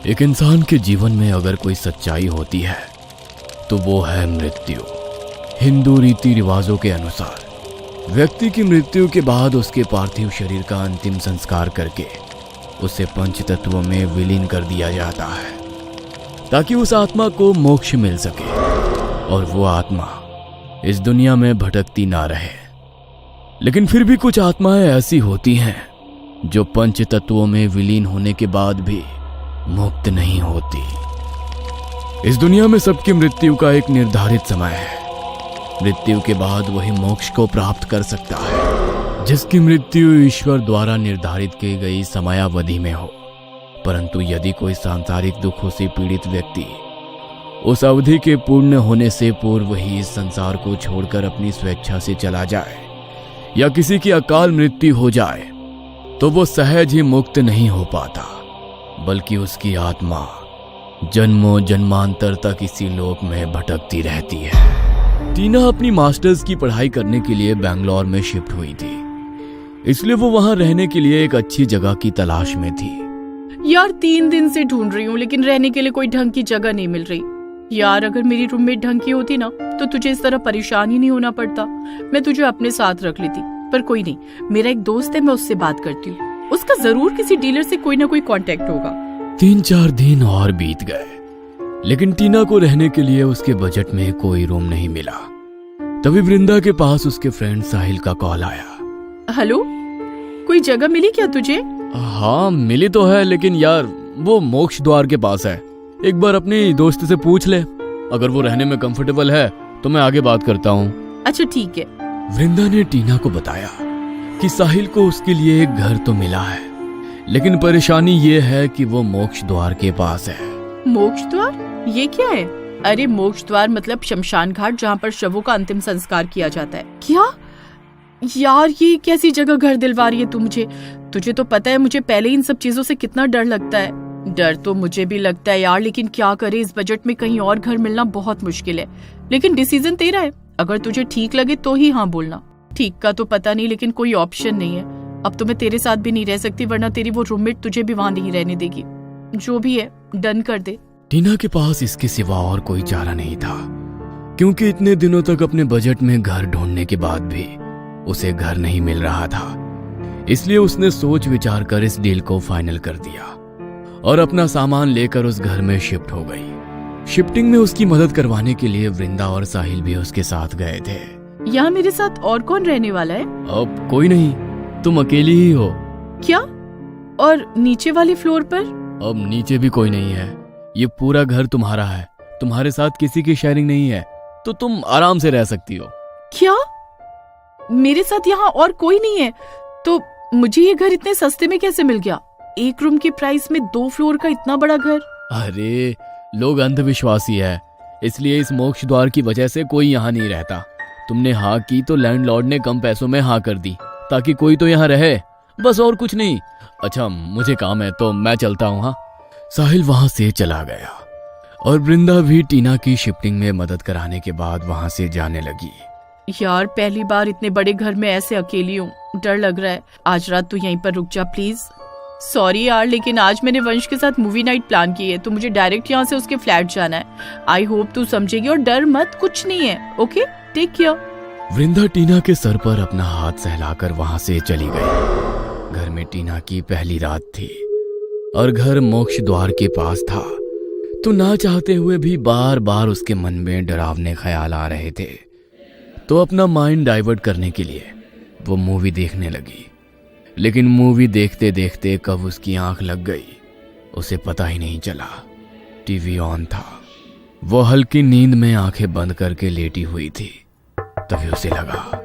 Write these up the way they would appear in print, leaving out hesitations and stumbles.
एक इंसान के जीवन में अगर कोई सच्चाई होती है तो वो है मृत्यु। हिंदू रीति रिवाजों के अनुसार व्यक्ति की मृत्यु के बाद उसके पार्थिव शरीर का अंतिम संस्कार करके उसे पंच तत्वों में विलीन कर दिया जाता है ताकि उस आत्मा को मोक्ष मिल सके और वो आत्मा इस दुनिया में भटकती ना रहे। लेकिन फिर भी कुछ आत्माएं ऐसी होती हैं जो पंच तत्वों में विलीन होने के बाद भी मुक्त नहीं होती। इस दुनिया में सबकी मृत्यु का एक निर्धारित समय है। मृत्यु के बाद वही मोक्ष को प्राप्त कर सकता है जिसकी मृत्यु ईश्वर द्वारा निर्धारित की गई समयावधि में हो। परंतु यदि कोई सांसारिक दुखों से पीड़ित व्यक्ति उस अवधि के पूर्ण होने से पूर्व ही इस संसार को छोड़कर अपनी स्वेच्छा से चला जाए या किसी की अकाल मृत्यु हो जाए तो वो सहज ही मुक्त नहीं हो पाता, बल्कि उसकी आत्मा जन्मों जन्मांतर तक इसी लोक में भटकती रहती है। टीना अपनी मास्टर्स की पढ़ाई करने के लिए बैंगलोर में शिफ्ट हुई थी, इसलिए वो वहां रहने के लिए एक अच्छी जगह की तलाश में थी। यार 3 दिन से ढूंढ रही हूँ लेकिन रहने के लिए कोई ढंग की जगह नहीं मिल रही। यार अगर मेरी रूममेट ढंग की होती ना तो तुझे इस तरह परेशान ही नहीं होना पड़ता। मैं तुझे अपने साथ रख लेती, पर कोई नहीं, मेरा एक दोस्त है, मैं उससे बात करती हूँ। उसका जरूर किसी डीलर से कोई ना कोई कांटेक्ट होगा। 3-4 दिन और बीत गए लेकिन टीना को रहने के लिए उसके बजट में कोई रूम नहीं मिला। तभी वृंदा के पास उसके फ्रेंड साहिल का कॉल आया। हेलो, कोई जगह मिली क्या तुझे? हाँ मिली तो है, लेकिन यार वो मोक्ष द्वार के पास है। एक बार अपनी दोस्त से पूछ ले, अगर वो रहने में कंफर्टेबल है तो मैं आगे बात करता हूँ। अच्छा ठीक है। वृंदा ने टीना को बताया कि साहिल को उसके लिए एक घर तो मिला है, लेकिन परेशानी ये है कि वो मोक्ष द्वार के पास है। मोक्ष द्वार? ये क्या है? अरे मोक्ष द्वार मतलब शमशान घाट जहाँ पर शवों का अंतिम संस्कार किया जाता है। क्या यार, ये कैसी जगह घर दिलवा रही है तू मुझे? तुझे तो पता है मुझे पहले इन सब चीजों से कितना डर लगता है। डर तो मुझे भी लगता है यार, लेकिन क्या करे, इस बजट में कहीं और घर मिलना बहुत मुश्किल है। लेकिन डिसीजन तेरा है, अगर तुझे ठीक लगे तो ही हाँ बोलना। ठीक का तो पता नहीं, लेकिन कोई ऑप्शन नहीं है। अब तो मैं तेरे साथ भी नहीं रह सकती, वरना तेरी वो रूममेट तुझे भी वहां नहीं रहने देगी। जो भी है डन कर दे। टीना के पास इसके सिवा और कोई चारा नहीं था, क्योंकि इतने दिनों तक अपने बजट में घर ढूंढने के बाद भी उसे घर नहीं मिल रहा था। इसलिए उसने सोच विचार कर इस डील को फाइनल कर दिया और अपना सामान लेकर उस घर में शिफ्ट हो गई। शिफ्टिंग में उसकी मदद करवाने के लिए वृंदा और साहिल भी उसके साथ गए थे। यहाँ मेरे साथ और कौन रहने वाला है? अब कोई नहीं, तुम अकेली ही हो। क्या? और नीचे वाले फ्लोर पर? अब नीचे भी कोई नहीं है, ये पूरा घर तुम्हारा है। तुम्हारे साथ किसी की शेयरिंग नहीं है, तो तुम आराम से रह सकती हो। क्या? मेरे साथ यहाँ और कोई नहीं है? तो मुझे ये घर इतने सस्ते में कैसे मिल गया? एक रूम के प्राइस में 2 फ्लोर का इतना बड़ा घर। अरे लोग अंधविश्वासी है, इसलिए इस मोक्ष द्वार की वजह से कोई यहाँ नहीं रहता। तुमने हाँ की तो लैंडलॉर्ड ने कम पैसों में हाँ कर दी ताकि कोई तो यहाँ रहे, बस और कुछ नहीं। अच्छा मुझे काम है तो मैं चलता हूँ। हाँ। साहिल वहां से चला गया और वृंदा भी टीना की शिफ्टिंग में मदद कराने के बाद वहां से जाने लगी। यार पहली बार इतने बड़े घर में ऐसे अकेली हूँ, डर लग रहा है। आज रात तू यहीं पर रुक जा प्लीज। सॉरी यार, लेकिन आज मैंने वंश के साथ मूवी नाइट प्लान की है, तो मुझे डायरेक्ट यहाँ से उसके फ्लैट जाना है। आई होप तू समझेगी, और डर मत, कुछ नहीं है। Okay take care. Vrinda Tina के सर पर अपना हाथ सहलाकर वहां से चली गई। घर में टीना की पहली रात थी और घर मोक्ष द्वार के पास था, तो ना चाहते हुए भी बार बार उसके मन में डरावने ख्याल आ रहे थे। तो अपना माइंड डाइवर्ट करने के लिए वो मूवी देखने लगी, लेकिन मूवी देखते देखते कब उसकी आंख लग गई उसे पता ही नहीं चला। टीवी ऑन था, वो हल्की नींद में आंखें बंद करके लेटी हुई थी। तभी उसे लगा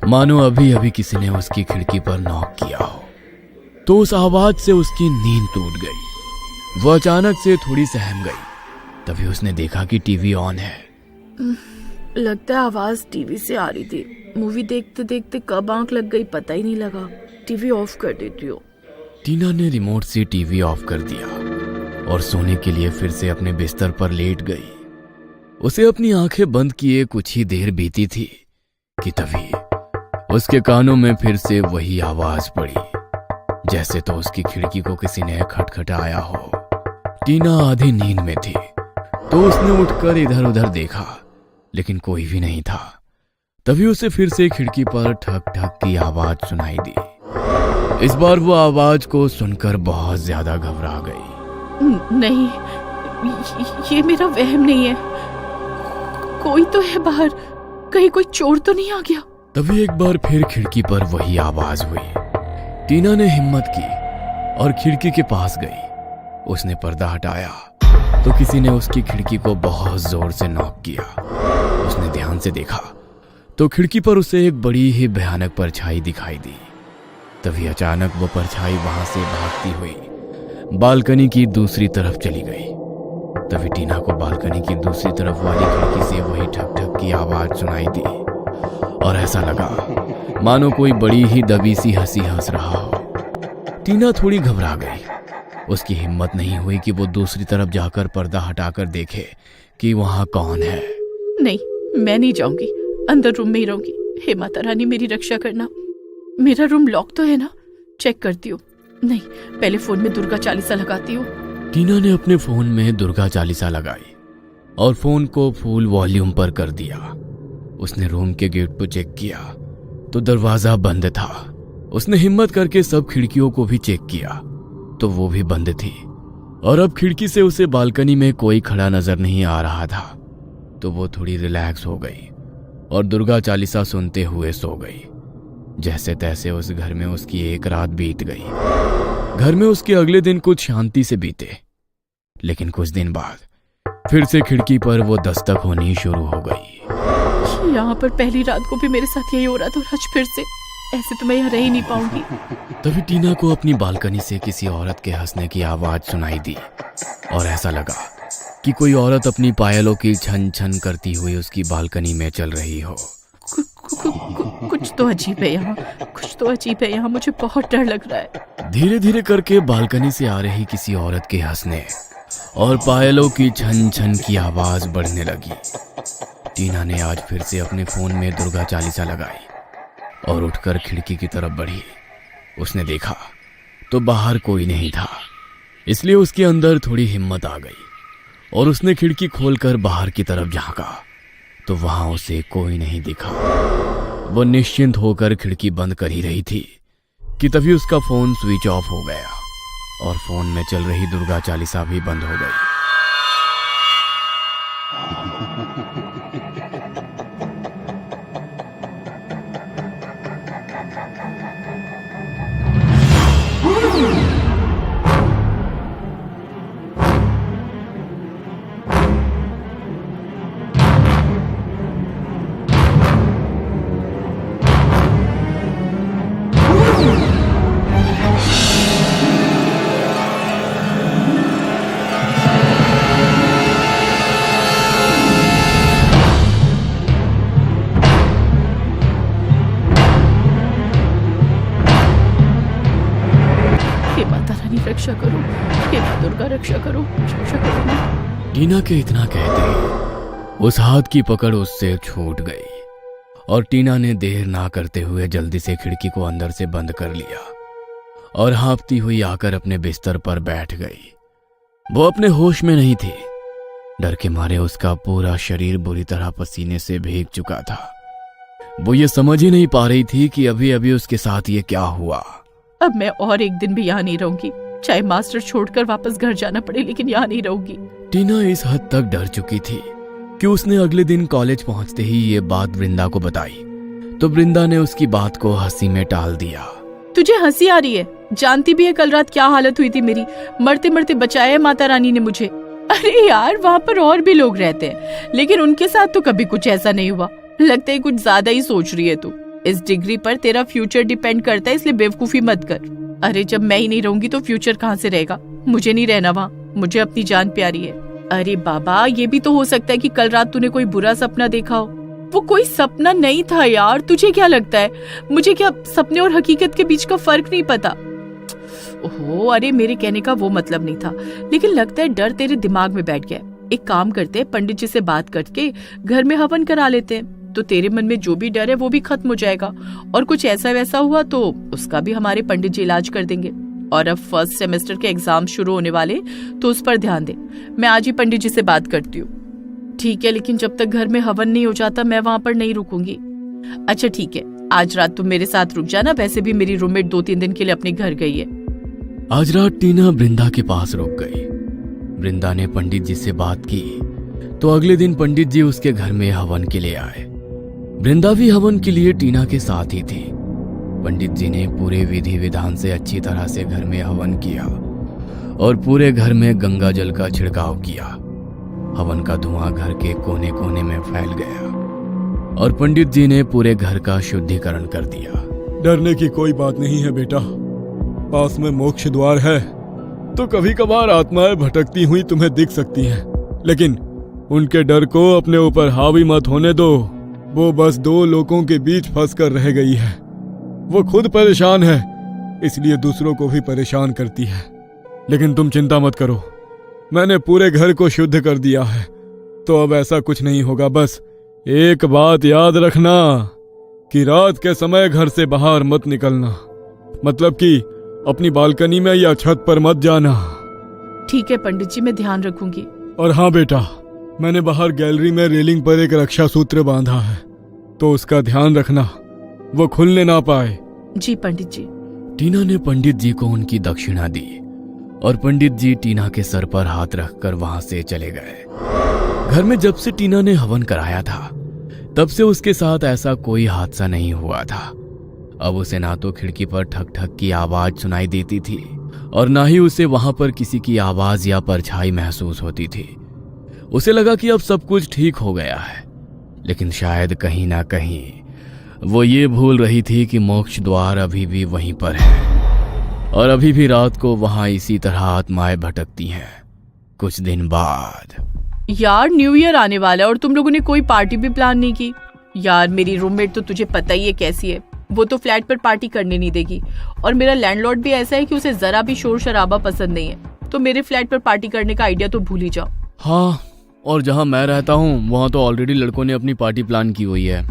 मानो अभी अभी किसी ने उसकी खिड़की पर नॉक किया हो। तो उस आवाज से उसकी नींद टूट गई। वो अचानक से थोड़ी सहम गई। तभी उसने देखा कि टीवी ऑन है। लगता है आवाज टीवी से आ रही थी। मूवी देखते देखते कब आंख लग गई पता ही नहीं लगा। टीवी ऑफ कर देती हूँ। टीना ने रिमोट से टीवी ऑफ कर दिया और सोने के लिए फिर से अपने बिस्तर पर लेट गई। उसे अपनी आंखें बंद किए कुछ ही देर बीती थी कि तभी उसके कानों में फिर से वही आवाज पड़ी जैसे तो उसकी खिड़की को किसी ने खटखटाया हो। टीना आधी नींद में थी तो उसने उठकर इधर उधर देखा, लेकिन कोई भी नहीं था। तभी उसे फिर से खिड़की पर ठक ठक की आवाज सुनाई दी। इस बार वो आवाज को सुनकर बहुत ज्यादा घबरा गई। नहीं, ये मेरा वहम नहीं है, कोई तो है बाहर, कहीं कोई चोर तो नहीं आ गया। तभी एक बार फिर खिड़की पर वही आवाज हुई। टीना ने हिम्मत की और खिड़की के पास गई। उसने पर्दा हटाया तो किसी ने उसकी खिड़की को बहुत जोर से नॉक किया। उसने ध्यान से देखा तो खिड़की पर उसे एक बड़ी ही भयानक परछाई दिखाई दी। तभी अचानक वो परछाई वहां से भागती हुई बालकनी की दूसरी तरफ चली गई। तभी टीना को बालकनी की दूसरी तरफ वाली खिड़की से वही ठक ठक की आवाज सुनाई दी और ऐसा लगा मानो कोई बड़ी ही दबी सी हंसी हंस रहा हो। टीना थोड़ी घबरा गई। उसकी हिम्मत नहीं हुई कि वो दूसरी तरफ जाकर पर्दा हटाकर देखे कि वहां कौन है। नहीं, मैं नहीं जाऊंगी, अंदर रूम में ही रहूंगी। हे माता रानी, मेरी रक्षा करना। मेरा रूम लॉक तो है ना? चेक करती हूँ। नहीं, पहले फोन में दुर्गा चालीसा लगाती हूँ। टीना ने अपने फोन में दुर्गा चालीसा लगाई और फोन को फुल वॉल्यूम पर कर दिया। उसने रूम के गेट को चेक किया तो दरवाजा बंद था। उसने हिम्मत करके सब खिड़कियों को भी चेक किया तो वो भी बंद थी और अब खिड़की से उसे बालकनी में कोई खड़ा नजर नहीं आ रहा था। तो वो थोड़ी रिलैक्स हो गई और दुर्गा चालीसा सुनते हुए सो गई। जैसे तैसे उस घर में उसकी एक रात बीत गई। घर में उसके अगले दिन कुछ शांति से बीते, लेकिन कुछ दिन बाद फिर से खिड़की पर वो दस्तक होनी शुरू हो गई। यहाँ पर पहली रात को भी मेरे साथ यही हो रहा था और आज फिर से। ऐसे तो मैं यहाँ रह ही नहीं पाऊंगी। तभी टीना को अपनी बालकनी से किसी औरत के हंसने की आवाज सुनाई दी और ऐसा लगा कि कोई औरत अपनी पायलों की छन छन करती हुई उसकी बालकनी में चल रही हो। कुछ तो अजीब है यहाँ, कुछ तो अजीब है यहाँ, मुझे बहुत डर लग रहा है। धीरे धीरे करके बालकनी से आ रही किसी औरत के हंसने और पायलों की छन छन की आवाज बढ़ने लगी। टीना ने आज फिर से अपने फोन में दुर्गा चालीसा लगाई और उठकर खिड़की की तरफ बढ़ी। उसने देखा तो बाहर कोई नहीं था, इसलिए उसके अंदर थोड़ी हिम्मत आ गई और उसने खिड़की खोलकर बाहर की तरफ झांका तो वहां उसे कोई नहीं दिखा। वो निश्चिंत होकर खिड़की बंद कर ही रही थी कि तभी उसका फोन स्विच ऑफ हो गया और फोन में चल रही दुर्गा चालीसा भी बंद हो गई। रक्षा करो, हे मां दुर्गा रक्षा करो, रक्षा करो। टीना के इतना कहते ही उस हाथ की पकड़ उससे छूट गई और टीना ने देर ना करते हुए जल्दी से खिड़की को अंदर से बंद कर लिया और हाँफती हुई आकर अपने बिस्तर पर बैठ गई। वो अपने होश में नहीं थी। डर के मारे उसका पूरा शरीर बुरी तरह पसीने से भीग चुका था। वो ये समझ ही नहीं पा रही थी कि अभी अभी उसके साथ ये क्या हुआ। अब मैं और एक दिन भी यहाँ नहीं रहूंगी, चाहे मास्टर छोड़कर वापस घर जाना पड़े, लेकिन यहाँ नहीं रहूंगी। टीना इस हद तक डर चुकी थी कि उसने अगले दिन कॉलेज पहुंचते ही ये बात वृंदा को बताई तो वृंदा ने उसकी बात को हंसी में टाल दिया। तुझे हंसी आ रही है? जानती भी है कल रात क्या हालत हुई थी मेरी। मरते मरते बचाया माता रानी ने मुझे। अरे यार, वहाँ पर और भी लोग रहते हैं, लेकिन उनके साथ तो कभी कुछ ऐसा नहीं हुआ। लगता है कुछ ज्यादा ही सोच रही है तू। इस डिग्री पर तेरा फ्यूचर डिपेंड करता है, इसलिए बेवकूफी मत कर। अरे जब मैं ही नहीं रहूंगी तो फ्यूचर कहाँ से रहेगा? मुझे नहीं रहना वहाँ, मुझे अपनी जान प्यारी है। अरे बाबा, ये भी तो हो सकता है कि कल रात तूने कोई बुरा सपना देखा हो। वो कोई सपना नहीं था यार, तुझे क्या लगता है? मुझे क्या सपने और हकीकत के बीच का फर्क नहीं पता? ओहो, अरे मेरे कहने का वो मतलब नहीं था, लेकिन लगता है डर तेरे दिमाग में बैठ गया। एक काम करते हैं, पंडित जी से बात करके घर में हवन करा लेते हैं, तो तेरे मन में जो भी डर है वो भी खत्म हो जाएगा। और कुछ ऐसा वैसा हुआ तो उसका भी हमारे पंडित जी इलाज कर देंगे। और अब फर्स्ट सेमेस्टर के एग्जाम शुरू होने वाले, तो उस पर ध्यान दे। मैं आज ही पंडित जी से बात करती हूँ। ठीक है, लेकिन जब तक घर में हवन नहीं हो जाता मैं वहां पर नहीं रुकूंगी। अच्छा ठीक है, आज रात तुम मेरे साथ रुक जाना। वैसे भी मेरी रूममेट 2-3 दिन के लिए अपने घर गई है। आज रात टीना वृंदा के पास रुक गई। वृंदा ने पंडित जी से बात की तो अगले दिन पंडित जी उसके घर में हवन के लिए आए। वृंदा भी हवन के लिए टीना के साथ ही थी। पंडित जी ने पूरे विधि विधान से अच्छी तरह से घर में हवन किया और पूरे घर में गंगा जल का छिड़काव किया। हवन का धुआं घर के कोने कोने में फैल गया और पंडित जी ने पूरे घर का शुद्धिकरण कर दिया। डरने की कोई बात नहीं है बेटा, पास में मोक्ष द्वार है, तो कभी कभार आत्माएं भटकती हुई तुम्हें दिख सकती हैं, लेकिन उनके डर को अपने ऊपर हावी मत होने दो। वो बस 2 लोगों के बीच फंस कर रह गई है। वो खुद परेशान है, इसलिए दूसरों को भी परेशान करती है। लेकिन तुम चिंता मत करो, मैंने पूरे घर को शुद्ध कर दिया है, तो अब ऐसा कुछ नहीं होगा। बस एक बात याद रखना कि रात के समय घर से बाहर मत निकलना, मतलब कि अपनी बालकनी में या छत पर मत जाना। ठीक है पंडित जी, मैं ध्यान रखूंगी। और हाँ बेटा, मैंने बाहर गैलरी में रेलिंग पर एक रक्षा सूत्र बांधा है, तो उसका ध्यान रखना, वो खुलने ना पाए। जी पंडित जी। टीना ने पंडित जी को उनकी दक्षिणा दी और पंडित जी टीना के सर पर हाथ रखकर वहां से चले गए। घर में जब से टीना ने हवन कराया था तब से उसके साथ ऐसा कोई हादसा नहीं हुआ था। अब उसे ना तो खिड़की पर ठक ठक की आवाज सुनाई देती थी और ना ही उसे वहां पर किसी की आवाज या परछाई महसूस होती थी। उसे लगा कि अब सब कुछ ठीक हो गया है, लेकिन शायद कहीं ना कहीं वो ये भूल रही थी कि मोक्ष द्वार अभी भी वहीं पर है और अभी भी रात को वहां इसी तरह आत्माएं भटकती हैं। कुछ दिन बाद यार न्यू ईयर आने वाला है और तुम लोगों ने कोई पार्टी भी प्लान नहीं की। यार मेरी रूममेट तो तुझे पता ही है कैसी है, वो तो फ्लैट पर पार्टी करने नहीं देगी। और मेरा लैंडलॉर्ड भी ऐसा है कि उसे जरा भी शोर शराबा पसंद नहीं है, तो मेरे फ्लैट पर पार्टी करने का आइडिया तो भूल ही जाओ। हाँ, और जहां मैं रहता हूं वहां तो ऑलरेडी लड़कों ने अपनी पार्टी प्लान की हुई है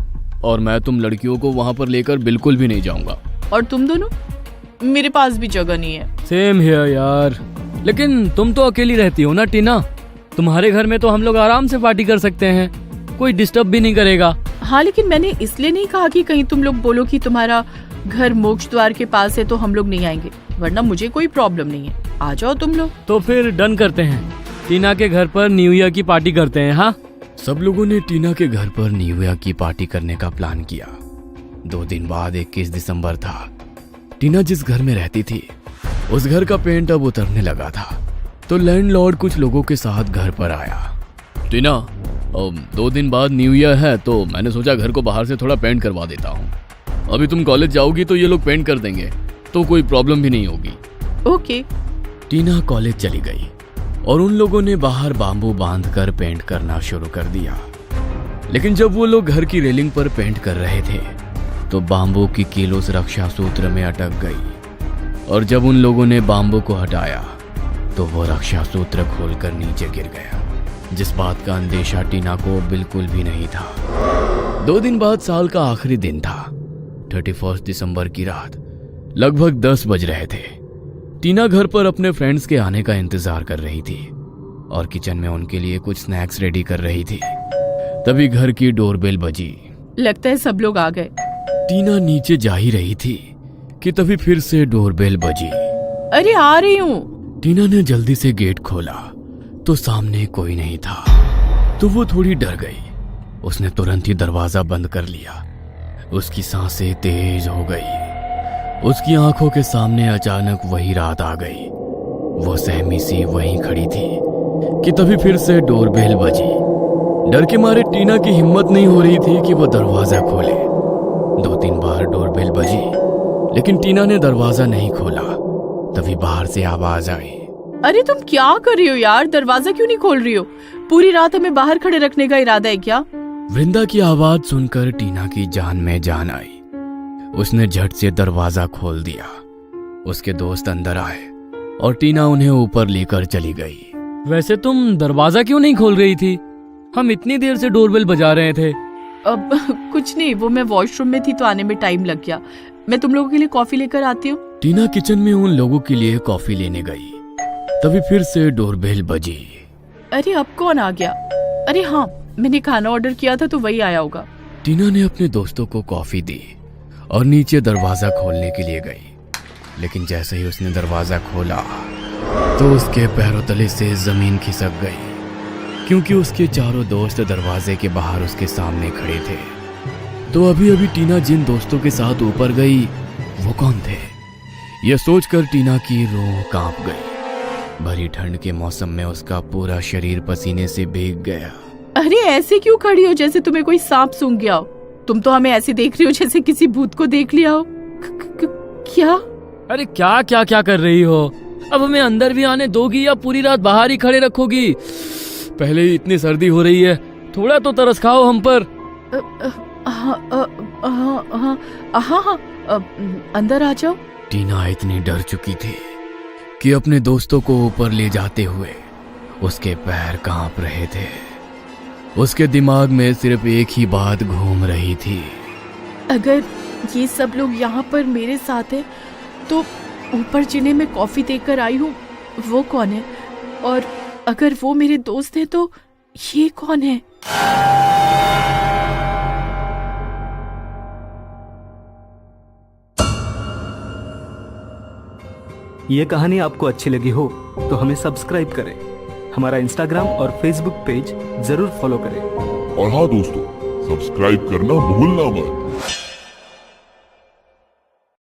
और मैं तुम लड़कियों को वहां पर लेकर बिल्कुल भी नहीं जाऊंगा। और तुम दोनों? मेरे पास भी जगह नहीं है। सेम हियर यार, लेकिन तुम तो अकेली रहती हो ना टीना, तुम्हारे घर में तो हम लोग आराम से पार्टी कर सकते हैं, कोई डिस्टर्ब भी नहीं करेगा। हाँ, लेकिन मैंने इसलिए नहीं कहा कि कहीं तुम लोग बोलो कि तुम्हारा घर मोक्ष द्वार के पास है तो हम लोग नहीं आएंगे, वरना मुझे कोई प्रॉब्लम नहीं है, आ जाओ तुम लोग। तो फिर डन करते हैं, टीना के घर पर न्यू ईयर की पार्टी करते हैं। हाँ, सब लोगों ने टीना के घर पर न्यू ईयर की पार्टी करने का प्लान किया। 2 दिन बाद 21 दिसंबर था। टीना जिस घर में रहती थी उस घर का पेंट अब उतरने लगा था, तो लैंडलॉर्ड कुछ लोगों के साथ घर पर आया। टीना, 2 दिन बाद न्यू ईयर है तो मैंने सोचा घर को बाहर से थोड़ा पेंट करवा देता हूँ। अभी तुम कॉलेज जाओगी तो ये लोग पेंट कर देंगे, तो कोई प्रॉब्लम भी नहीं होगी। ओके। टीना कॉलेज चली गई और उन लोगों ने बाहर बांबू बांधकर पेंट करना शुरू कर दिया। लेकिन जब वो लोग घर की रेलिंग पर पेंट कर रहे थे तो बांबू की कील उस रक्षा सूत्र में अटक गई और जब उन लोगों ने बांबू को हटाया तो वो रक्षा सूत्र खोलकर नीचे गिर गया, जिस बात का अंदेशा टीना को बिल्कुल भी नहीं था। 2 दिन बाद साल का आखिरी दिन था, 31 दिसंबर की रात। लगभग 10 बज रहे थे। टीना घर पर अपने फ्रेंड्स के आने का इंतजार कर रही थी और किचन में उनके लिए कुछ स्नैक्स रेडी कर रही थी। तभी घर की डोरबेल बजी। लगता है सब लोग आ गए। टीना नीचे जा ही रही थी कि तभी फिर से डोरबेल बजी। अरे आ रही हूँ। टीना ने जल्दी से गेट खोला तो सामने कोई नहीं था, तो वो थोड़ी डर गई। उसने तुरंत ही दरवाजा बंद कर लिया। उसकी सांसें तेज हो गई। उसकी आंखों के सामने अचानक वही रात आ गई। वो सहमी सी वहीं खड़ी थी कि तभी फिर से डोरबेल बजी। डर के मारे टीना की हिम्मत नहीं हो रही थी कि वो दरवाजा खोले। 2-3 बार डोरबेल बजी, लेकिन टीना ने दरवाजा नहीं खोला। तभी बाहर से आवाज आई। अरे तुम क्या कर रही हो यार, दरवाजा क्यों नहीं खोल रही हो? पूरी रात हमें बाहर खड़े रखने का इरादा है क्या? वृंदा की आवाज सुनकर टीना की जान में जान आई। उसने झट से दरवाजा खोल दिया। उसके दोस्त अंदर आए और टीना उन्हें ऊपर लेकर चली गई। वैसे तुम दरवाजा क्यों नहीं खोल रही थी? हम इतनी देर से डोरबेल बजा रहे थे। अब कुछ नहीं, वो मैं वॉशरूम में थी तो आने में टाइम लग गया। मैं तुम लोगों के लिए कॉफी लेकर आती हूँ। टीना किचन में उन लोगों के लिए कॉफी लेने गई। तभी फिर से डोरबेल बजी। अरे अब कौन आ गया? अरे हाँ, मैंने खाना ऑर्डर किया था तो वही आया होगा। टीना ने अपने दोस्तों को कॉफी दी और नीचे दरवाजा खोलने के लिए गई। लेकिन जैसे ही उसने दरवाजा खोला तो उसके पैरों तले से जमीन खिसक गई, क्योंकि उसके चारों दोस्त दरवाजे के बाहर उसके सामने खड़े थे। तो अभी अभी टीना जिन दोस्तों के साथ ऊपर गई वो कौन थे? यह सोचकर टीना की रूह कांप गई। भरी ठंड के मौसम में उसका पूरा शरीर पसीने से भीग गया। अरे ऐसे क्यों खड़ी हो जैसे तुम्हें कोई सांप सूंघ गया हो? तुम तो हमें ऐसे देख रही हो जैसे किसी भूत को देख लिया हो। क्या? अरे क्या क्या क्या कर रही हो? अब हमें अंदर भी आने दोगी या पूरी रात बाहर ही खड़े रखोगी? पहले ही इतनी सर्दी हो रही है, थोड़ा तो तरस खाओ हम पर। हाँ, अंदर आ जाओ। टीना इतनी डर चुकी थी कि अपने दोस्तों को ऊपर ले जाते हुए उसके पैर कांप रहे थे। उसके दिमाग में सिर्फ एक ही बात घूम रही थी, अगर ये सब लोग यहाँ पर मेरे साथ हैं तो ऊपर जिन्हें मैं कॉफी देकर आई हूँ वो कौन है? और अगर वो मेरे दोस्त हैं तो ये कौन है? ये कहानी आपको अच्छी लगी हो तो हमें सब्सक्राइब करें, हमारा इंस्टाग्राम और फेसबुक पेज जरूर फॉलो करें। और हाँ दोस्तों, सब्सक्राइब करना भूलना मत।